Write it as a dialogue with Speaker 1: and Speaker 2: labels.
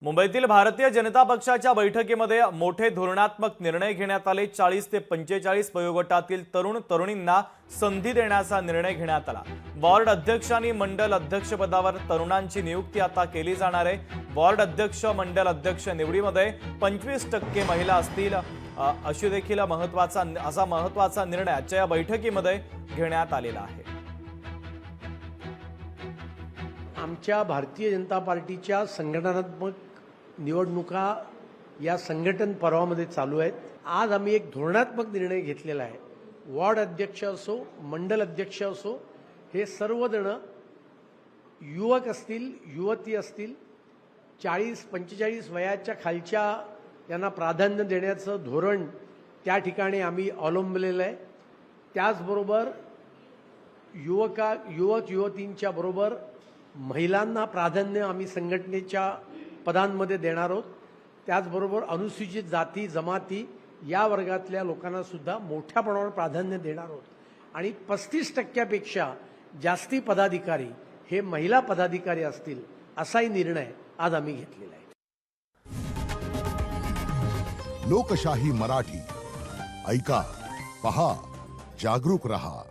Speaker 1: मुंबईतील भारतीय जनता पक्षाच्या बैठकीमध्ये मोठे धोरणात्मक निर्णय घेण्यात आले। 40 ते 45 वयोगटातील तरुण तरुणींना संधी देण्याचा निर्णय घेण्यात आला। वॉर्ड अध्यक्ष आणि मंडल अध्यक्ष पदावर तरुणांची नियुक्ती आता केली जाणार आहे। वॉर्ड अध्यक्ष मंडल अध्यक्ष निवडीमध्ये 25% महिला असतील अशी देखील महत्त्वाचा निर्णय आजच्या या बैठकीमध्ये घेण्यात आलेला आहे।
Speaker 2: आमच्या भारतीय जनता पार्टीच्या संघटनात्मक निवडणुका या संघटन पर्वामध्ये चालू आहेत। आज आम्ही एक धोरणात्मक निर्णय घेतलेला आहे। वॉर्ड अध्यक्ष असो, मंडल अध्यक्ष असो, हे सर्वजण युवक असतील, युवती असतील, 40-45 वयाच्या खालच्या यांना प्राधान्य देण्याचं धोरण त्या ठिकाणी आम्ही अवलंबलेलं आहे। त्याचबरोबर युवक युवतींच्या बरोबर महिलांना प्राधान्य आम्ही संघटनेच्या पदांमध्ये देणार आहोत। त्याचबरोबर अनुसूचित जाती जमाती या वर्गातल्या लोकांना सुद्धा मोठ्या प्रमाणावर प्राधान्य देणार आहोत आणि 35% जास्ती पदाधिकारी हे महिला पदाधिकारी असतील असाही निर्णय आज आम्ही घेतलेला आहे।
Speaker 3: लोकशाही मराठी ऐका, पहा, जागरूक रहा।